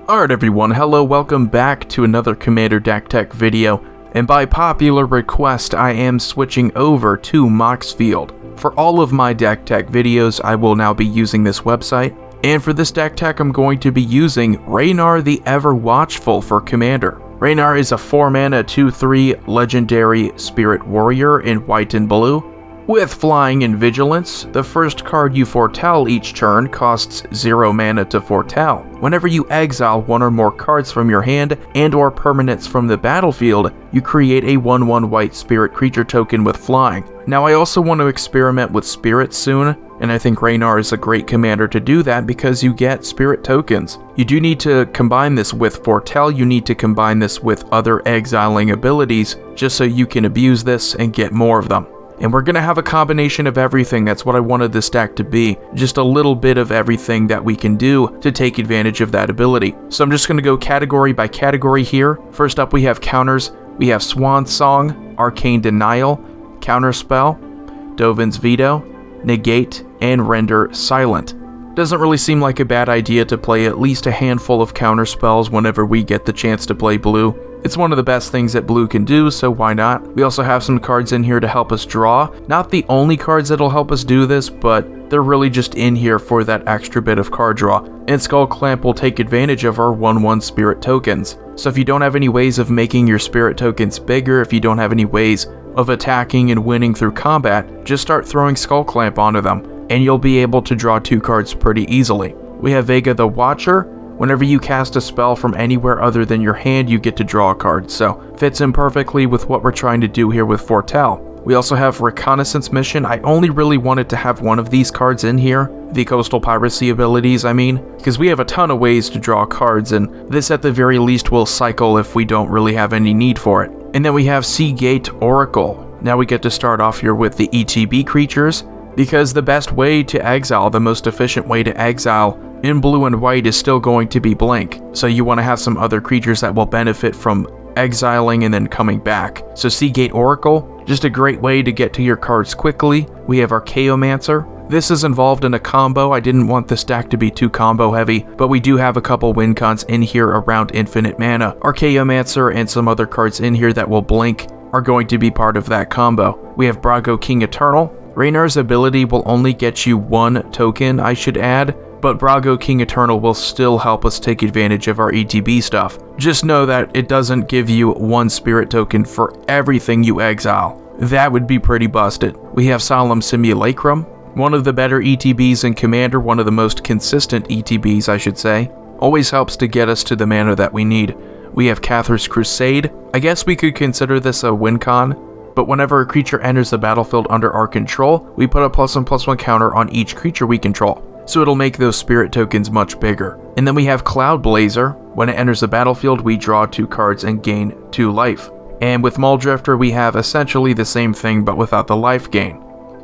Alright everyone, hello, welcome back to another Commander deck tech video, and by popular request I am switching over to Moxfield. For all of my deck tech videos I will now be using this website, and for this deck tech I'm going to be using Ranar the Ever Watchful for Commander. Ranar is a 4-mana 2/3 legendary spirit warrior in white and blue. With flying and vigilance, the first card you foretell each turn costs 0 mana to foretell. Whenever you exile one or more cards from your hand and or permanents from the battlefield, you create a 1/1 white spirit creature token with flying. Now I also want to experiment with spirits soon, and I think Ranar is a great commander to do that because you get spirit tokens. You do need to combine this with foretell, you need to combine this with other exiling abilities just so you can abuse this and get more of them. And we're going to have a combination of everything. That's what I wanted this deck to be. Just a little bit of everything that we can do to take advantage of that ability. So I'm just going to go category by category here. First up we have counters. We have Swan Song, Arcane Denial, Counterspell, Dovin's Veto, Negate, and Render Silent. Doesn't really seem like a bad idea to play at least a handful of counter spells whenever we get the chance to play blue. It's one of the best things that blue can do, so why not? We also have some cards in here to help us draw. Not the only cards that'll help us do this, but they're really just in here for that extra bit of card draw. And Skull Clamp will take advantage of our 1/1 spirit tokens. So if you don't have any ways of making your spirit tokens bigger, if you don't have any ways of attacking and winning through combat, just start throwing Skull Clamp onto them, and you'll be able to draw 2 cards pretty easily. We have Vega the Watcher. Whenever you cast a spell from anywhere other than your hand, you get to draw a card, so fits in perfectly with what we're trying to do here with Foretell. We also have Reconnaissance Mission. I only really wanted to have one of these cards in here, the Coastal Piracy abilities I mean, because we have a ton of ways to draw cards, and this at the very least will cycle if we don't really have any need for it. And then we have Seagate Oracle. Now we get to start off here with the ETB creatures, because the best way to exile, the most efficient way to exile in blue and white is still going to be Blink. So you want to have some other creatures that will benefit from exiling and then coming back. So Seagate Oracle, just a great way to get to your cards quickly. We have Archaeomancer. This is involved in a combo. I didn't want this deck to be too combo heavy, but we do have a couple win cons in here around infinite mana. Archaeomancer and some other cards in here that will blink are going to be part of that combo. We have Brago King Eternal. Ranar's ability will only get you 1 token, I should add, but Brago King Eternal will still help us take advantage of our ETB stuff. Just know that it doesn't give you 1 spirit token for everything you exile. That would be pretty busted. We have Solemn Simulacrum, one of the better ETBs in Commander, one of the most consistent ETBs I should say. Always helps to get us to the mana that we need. We have Cathar's Crusade. I guess we could consider this a win con, but whenever a creature enters the battlefield under our control, we put a +1/+1 counter on each creature we control. So it'll make those spirit tokens much bigger. And then we have Cloud Blazer. When it enters the battlefield, we draw 2 cards and gain 2 life. And with Muldrifter, we have essentially the same thing but without the life gain.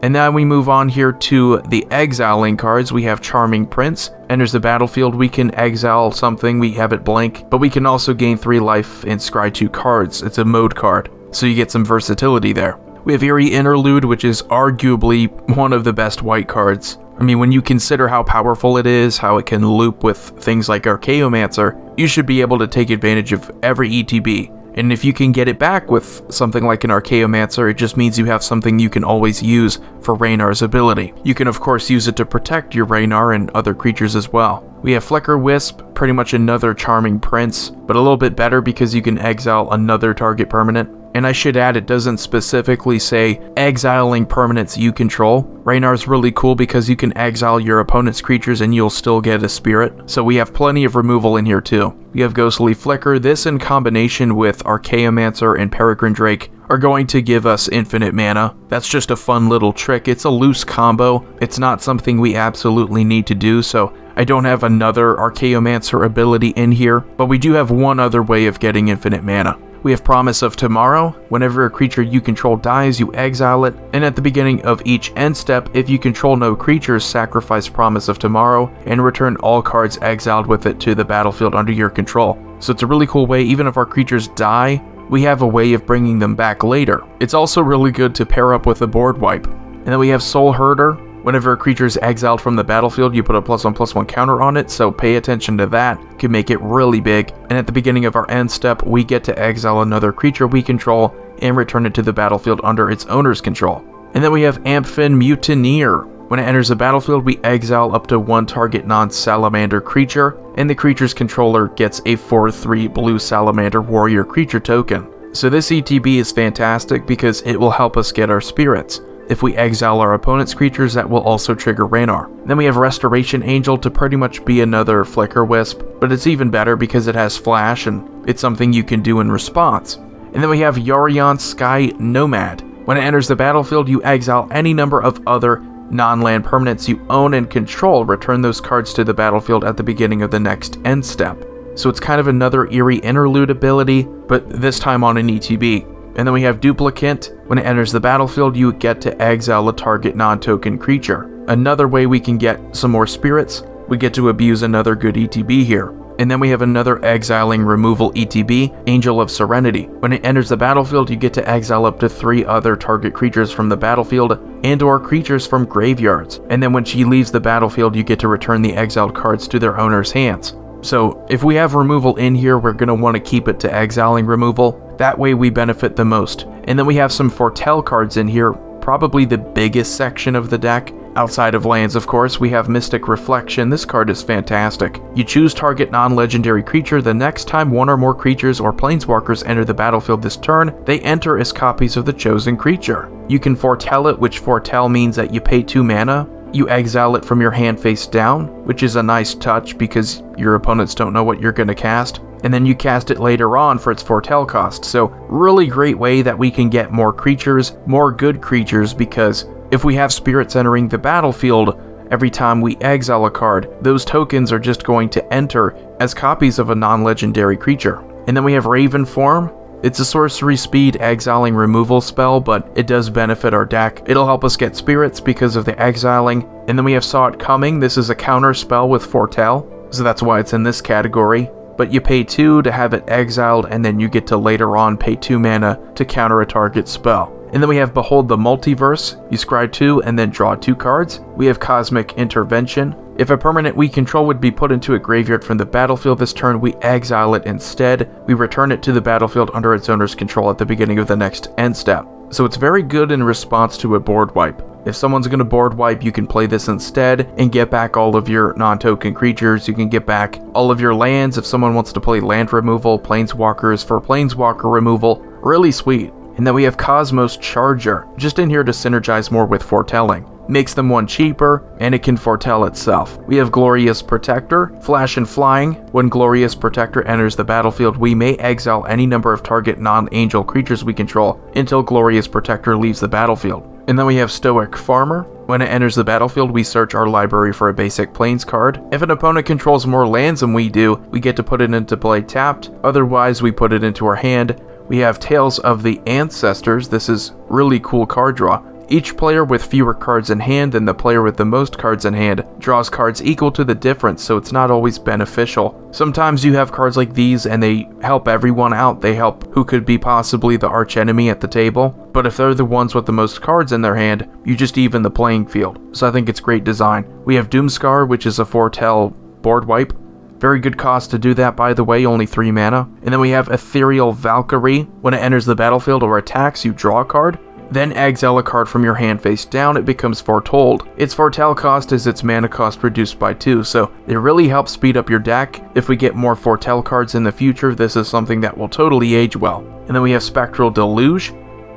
And now we move on here to the exiling cards. We have Charming Prince. Enters the battlefield, we can exile something, we have it blank, but we can also gain 3 life and scry 2 cards. It's a mode card, so you get some versatility there. We have Eerie Interlude, which is arguably one of the best white cards. I mean, when you consider how powerful it is, how it can loop with things like Archaeomancer, you should be able to take advantage of every ETB. And if you can get it back with something like an Archaeomancer, it just means you have something you can always use for Ranar's ability. You can of course use it to protect your Ranar and other creatures as well. We have Flicker Wisp, pretty much another Charming Prince, but a little bit better because you can exile another target permanent. And I should add, it doesn't specifically say exiling permanents you control. Ranar's really cool because you can exile your opponent's creatures and you'll still get a spirit. So we have plenty of removal in here too. We have Ghostly Flicker. This in combination with Archaeomancer and Peregrine Drake are going to give us infinite mana. That's just a fun little trick. It's a loose combo. It's not something we absolutely need to do, so I don't have another Archaeomancer ability in here, but we do have one other way of getting infinite mana. We have Promise of Tomorrow. Whenever a creature you control dies, you exile it, and at the beginning of each end step, if you control no creatures, sacrifice Promise of Tomorrow, and return all cards exiled with it to the battlefield under your control. So it's a really cool way. Even if our creatures die, we have a way of bringing them back later. It's also really good to pair up with a board wipe. And then we have Soul Herder. Whenever a creature is exiled from the battlefield, you put a +1/+1 counter on it, so pay attention to that. Could make it really big. And at the beginning of our end step, we get to exile another creature we control and return it to the battlefield under its owner's control. And then we have Amphin Mutineer. When it enters the battlefield, we exile up to one target non-salamander creature, and the creature's controller gets a 4/3 blue salamander warrior creature token. So this ETB is fantastic because it will help us get our spirits. If we exile our opponent's creatures, that will also trigger Ranar. Then we have Restoration Angel to pretty much be another Flicker Wisp, but it's even better because it has flash and it's something you can do in response. And then we have Yarion Sky Nomad. When it enters the battlefield, you exile any number of other non-land permanents you own and control. Return those cards to the battlefield at the beginning of the next end step. So it's kind of another eerie interlude ability, but this time on an ETB. And then we have Duplicant. When it enters the battlefield, you get to exile a target non-token creature. Another way we can get some more spirits, we get to abuse another good ETB here. And then we have another exiling removal ETB, Angel of Serenity. When it enters the battlefield, you get to exile up to 3 other target creatures from the battlefield and/or creatures from graveyards. And then when she leaves the battlefield, you get to return the exiled cards to their owner's hands. So if we have removal in here, we're going to want to keep it to exiling removal. That way we benefit the most. And then we have some Foretell cards in here, probably the biggest section of the deck. Outside of lands, of course, we have Mystic Reflection. This card is fantastic. You choose target non-legendary creature. The next time one or more creatures or planeswalkers enter the battlefield this turn, they enter as copies of the chosen creature. You can foretell it, which foretell means that you pay 2 mana. You exile it from your hand face down, which is a nice touch because your opponents don't know what you're going to cast. And then you cast it later on for its foretell cost. So really great way that we can get more creatures, more good creatures, because if we have spirits entering the battlefield, every time we exile a card, those tokens are just going to enter as copies of a non-legendary creature. And then we have Raven Form. It's a sorcery speed exiling removal spell, but it does benefit our deck. It'll help us get spirits because of the exiling. And then we have Saw It Coming. This is a counter spell with Foretell, so that's why it's in this category. But you pay 2 to have it exiled, and then you get to later on pay 2 mana to counter a target spell. And then we have Behold the Multiverse. You scry 2 and then draw 2 cards. We have Cosmic Intervention. If a permanent we control would be put into a graveyard from the battlefield this turn, we exile it instead. We return it to the battlefield under its owner's control at the beginning of the next end step. So it's very good in response to a board wipe. If someone's going to board wipe, you can play this instead and get back all of your non-token creatures. You can get back all of your lands if someone wants to play land removal, planeswalkers for planeswalker removal. Really sweet. And then we have Cosmos Charger, just in here to synergize more with foretelling. Makes them 1 cheaper, and it can foretell itself. We have Glorious Protector, Flash and Flying. When Glorious Protector enters the battlefield, we may exile any number of target non-angel creatures we control until Glorious Protector leaves the battlefield. And then we have Stoic Farmer. When it enters the battlefield, we search our library for a basic plains card. If an opponent controls more lands than we do, we get to put it into play tapped. Otherwise, we put it into our hand. We have Tales of the Ancestors. This is really cool card draw. Each player with fewer cards in hand than the player with the most cards in hand draws cards equal to the difference, so it's not always beneficial. Sometimes you have cards like these and they help everyone out. They help who could be possibly the archenemy at the table. But if they're the ones with the most cards in their hand, you just even the playing field. So I think it's great design. We have Doomscar, which is a foretell board wipe. Very good cost to do that, by the way, only 3 mana. And then we have Ethereal Valkyrie. When it enters the battlefield or attacks, you draw a card. Then exile a card from your hand face down, it becomes Foretold. Its foretell cost is its mana cost reduced by 2, so it really helps speed up your deck. If we get more foretell cards in the future, this is something that will totally age well. And then we have Spectral Deluge.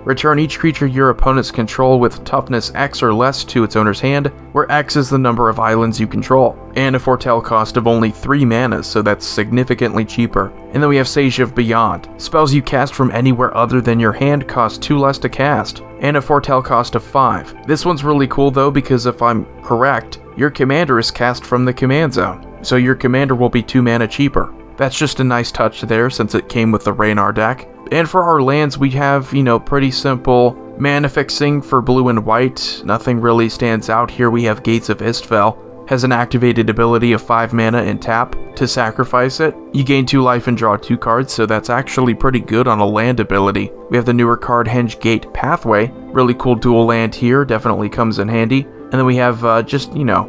Return each creature your opponents control with toughness X or less to its owner's hand, where X is the number of islands you control, and a foretell cost of only 3 mana, so that's significantly cheaper. And then we have Sage of Beyond. Spells you cast from anywhere other than your hand cost 2 less to cast, and a foretell cost of 5. This one's really cool though, because if I'm correct, your commander is cast from the command zone, so your commander will be 2 mana cheaper. That's just a nice touch there since it came with the Ranar deck. And for our lands, we have, pretty simple mana fixing for blue and white. Nothing really stands out here. We have Gates of Istvel. Has an activated ability of 5 mana and tap to sacrifice it. You gain 2 life and draw 2 cards, so that's actually pretty good on a land ability. We have the newer card Henge Gate Pathway. Really cool dual land here, definitely comes in handy. And then we have just, you know,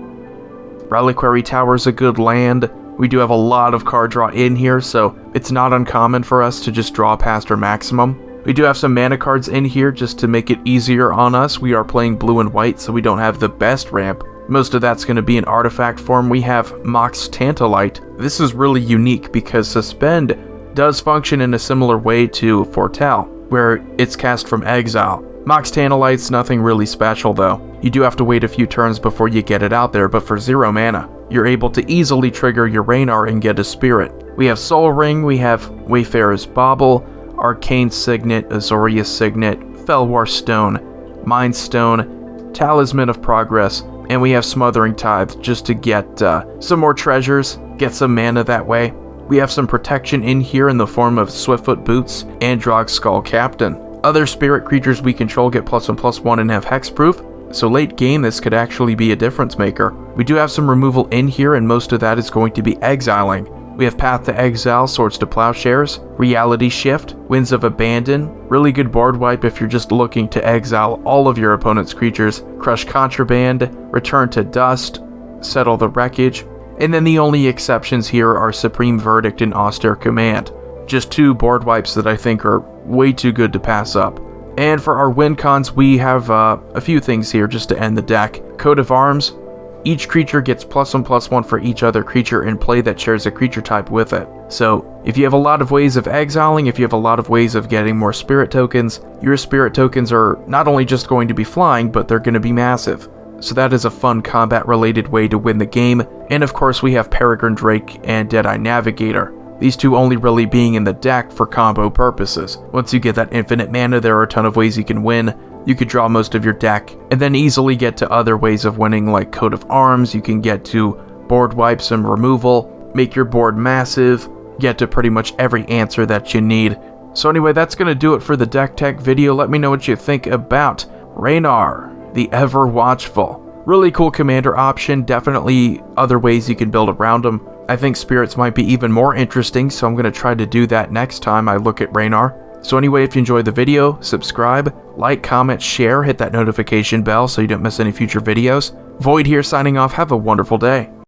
Reliquary Tower's a good land. We do have a lot of card draw in here, so it's not uncommon for us to just draw past our maximum. We do have some mana cards in here just to make it easier on us. We are playing blue and white, so we don't have the best ramp. Most of that's going to be in artifact form. We have Mox Tantalite. This is really unique because Suspend does function in a similar way to Foretell, where it's cast from exile. Mox Tantalite's nothing really special though. You do have to wait a few turns before you get it out there, but for 0 mana, you're able to easily trigger your Ranar and get a spirit. We have Soul Ring, we have Wayfarer's Bauble, Arcane Signet, Azorius Signet, Felwar Stone, Mind Stone, Talisman of Progress, and we have Smothering Tithe just to get some more treasures, get some mana that way. We have some protection in here in the form of Swiftfoot Boots and Drogskull Captain. Other spirit creatures we control get +1/+1 and have hexproof, so late game this could actually be a difference maker. We do have some removal in here, and most of that is going to be exiling. We have Path to Exile, Swords to Plowshares, Reality Shift, Winds of Abandon, really good board wipe if you're just looking to exile all of your opponent's creatures, Crush Contraband, Return to Dust, Settle the Wreckage, and then the only exceptions here are Supreme Verdict and Austere Command. Just 2 board wipes that I think are way too good to pass up. And for our win cons, we have a few things here just to end the deck. Coat of Arms. Each creature gets +1/+1 for each other creature in play that shares a creature type with it. So if you have a lot of ways of exiling, if you have a lot of ways of getting more spirit tokens, your spirit tokens are not only just going to be flying, but they're going to be massive. So that is a fun combat related way to win the game. And of course we have Peregrine Drake and Deadeye Navigator. These 2 only really being in the deck for combo purposes. Once you get that infinite mana, there are a ton of ways you can win. You could draw most of your deck, and then easily get to other ways of winning like Coat of Arms. You can get to board wipes and removal, make your board massive, get to pretty much every answer that you need. So anyway, that's going to do it for the deck tech video. Let me know what you think about Ranar, the Ever Watchful. Really cool commander option, definitely other ways you can build around them. I think spirits might be even more interesting, so I'm going to try to do that next time I look at Ranar. So anyway, if you enjoyed the video, subscribe, like, comment, share, hit that notification bell so you don't miss any future videos. Void here signing off, have a wonderful day.